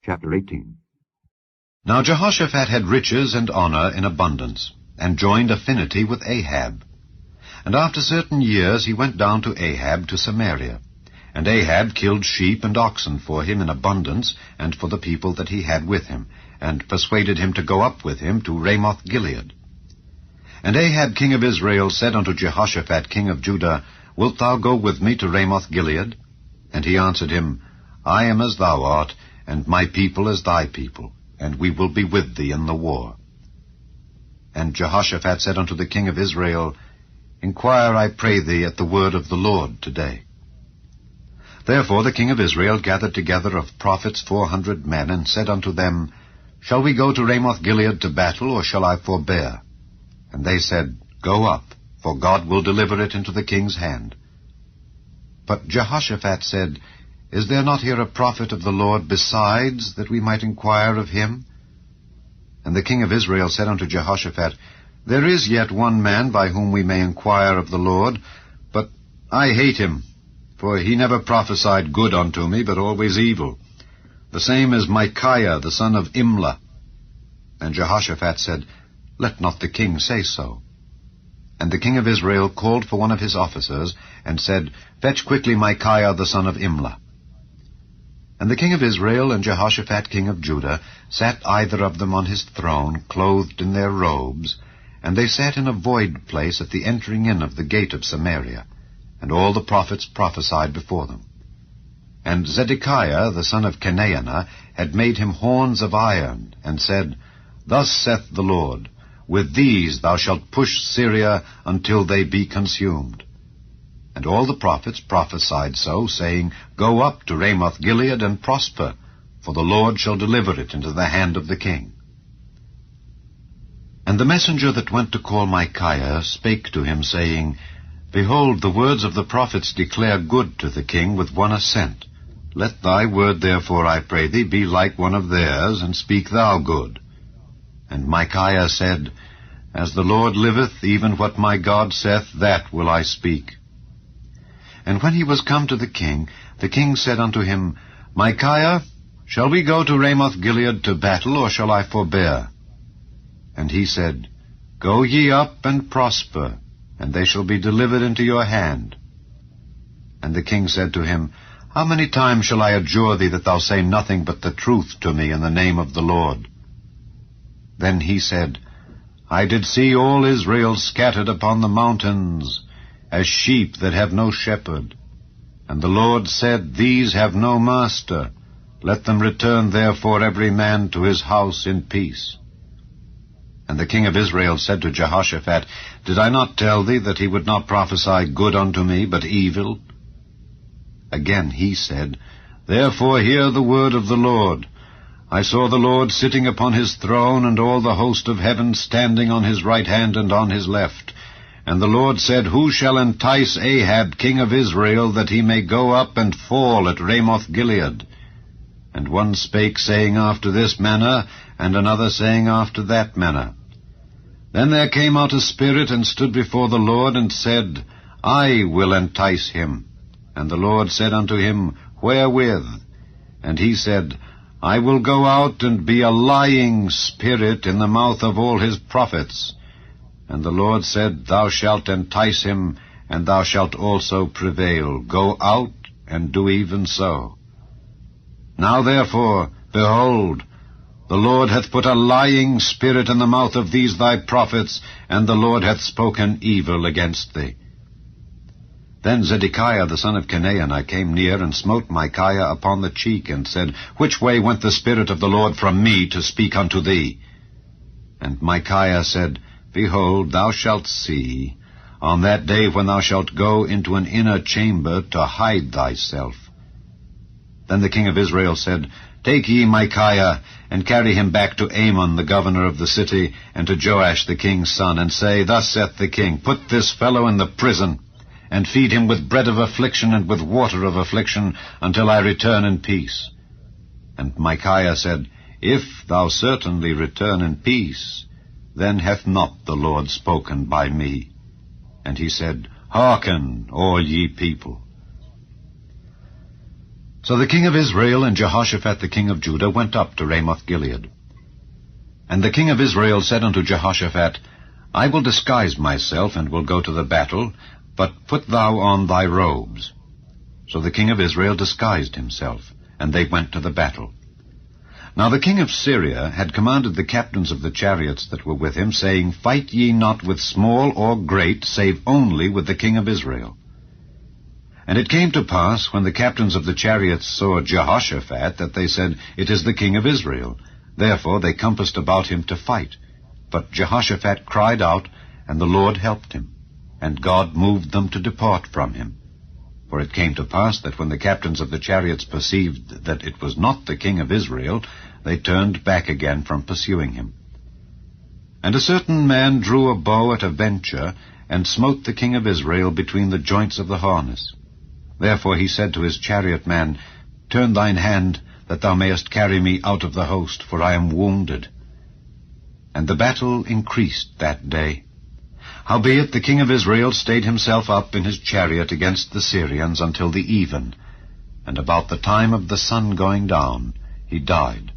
Chapter 18. Now Jehoshaphat had riches and honor in abundance, and joined affinity with Ahab. And after certain years he went down to Ahab to Samaria. And Ahab killed sheep and oxen for him in abundance, and for the people that he had with him, and persuaded him to go up with him to Ramoth-Gilead. And Ahab king of Israel said unto Jehoshaphat king of Judah, Wilt thou go with me to Ramoth-Gilead? And he answered him, I am as thou art, and my people as thy people, and we will be with thee in the war. And Jehoshaphat said unto the king of Israel, Inquire, I pray thee, at the word of the Lord today. Therefore the king of Israel gathered together of prophets 400 men, and said unto them, Shall we go to Ramoth-Gilead to battle, or shall I forbear? And they said, Go up, for God will deliver it into the king's hand. But Jehoshaphat said, Is there not here a prophet of the Lord besides, that we might inquire of him? And the king of Israel said unto Jehoshaphat, There is yet one man by whom we may inquire of the Lord, but I hate him, for he never prophesied good unto me, but always evil. The same is Micaiah, the son of Imlah. And Jehoshaphat said, Let not the king say so. And the king of Israel called for one of his officers, and said, Fetch quickly Micaiah, the son of Imlah. And the king of Israel and Jehoshaphat king of Judah sat either of them on his throne, clothed in their robes, and they sat in a void place at the entering in of the gate of Samaria, and all the prophets prophesied before them. And Zedekiah the son of Chenaanah had made him horns of iron, and said, Thus saith the Lord, With these thou shalt push Syria until they be consumed. And all the prophets prophesied so, saying, Go up to Ramoth-Gilead and prosper, for the Lord shall deliver it into the hand of the king. And the messenger that went to call Micaiah spake to him, saying, Behold, the words of the prophets declare good to the king with one assent. Let thy word therefore, I pray thee, be like one of theirs, and speak thou good. And Micaiah said, As the Lord liveth, even what my God saith, that will I speak. And when he was come to the king said unto him, Micaiah, shall we go to Ramoth-Gilead to battle, or shall I forbear? And he said, Go ye up and prosper, and they shall be delivered into your hand. And the king said to him, How many times shall I adjure thee that thou say nothing but the truth to me in the name of the Lord? Then he said, I did see all Israel scattered upon the mountains, as sheep that have no shepherd. And the Lord said, These have no master. Let them return therefore every man to his house in peace. And the king of Israel said to Jehoshaphat, Did I not tell thee that he would not prophesy good unto me, but evil? Again he said, Therefore hear the word of the Lord. I saw the Lord sitting upon his throne, and all the host of heaven standing on his right hand and on his left. And the Lord said, Who shall entice Ahab king of Israel, that he may go up and fall at Ramoth-Gilead? And one spake, saying after this manner, and another saying after that manner. Then there came out a spirit, and stood before the Lord, and said, I will entice him. And the Lord said unto him, Wherewith? And he said, I will go out and be a lying spirit in the mouth of all his prophets. And the Lord said, Thou shalt entice him, and thou shalt also prevail. Go out and do even so. Now therefore, behold, the Lord hath put a lying spirit in the mouth of these thy prophets, and the Lord hath spoken evil against thee. Then Zedekiah the son of Chenaanah came near, and smote Micaiah upon the cheek, and said, Which way went the Spirit of the Lord from me to speak unto thee? And Micaiah said, Behold, thou shalt see, on that day when thou shalt go into an inner chamber to hide thyself. Then the king of Israel said, Take ye Micaiah, and carry him back to Amon the governor of the city, and to Joash the king's son, and say, Thus saith the king, Put this fellow in the prison, and feed him with bread of affliction and with water of affliction, until I return in peace. And Micaiah said, If thou certainly return in peace, then hath not the Lord spoken by me. And he said, Hearken, all ye people. So the king of Israel and Jehoshaphat the king of Judah went up to Ramoth-Gilead. And the king of Israel said unto Jehoshaphat, I will disguise myself, and will go to the battle, but put thou on thy robes. So the king of Israel disguised himself, and they went to the battle. Now the king of Syria had commanded the captains of the chariots that were with him, saying, Fight ye not with small or great, save only with the king of Israel. And it came to pass, when the captains of the chariots saw Jehoshaphat, that they said, It is the king of Israel. Therefore they compassed about him to fight. But Jehoshaphat cried out, and the Lord helped him, and God moved them to depart from him. For it came to pass that when the captains of the chariots perceived that it was not the king of Israel, they turned back again from pursuing him. And a certain man drew a bow at a venture, and smote the king of Israel between the joints of the harness. Therefore he said to his chariot man, Turn thine hand, that thou mayest carry me out of the host, for I am wounded. And the battle increased that day. Howbeit the king of Israel stayed himself up in his chariot against the Syrians until the even, and about the time of the sun going down he died.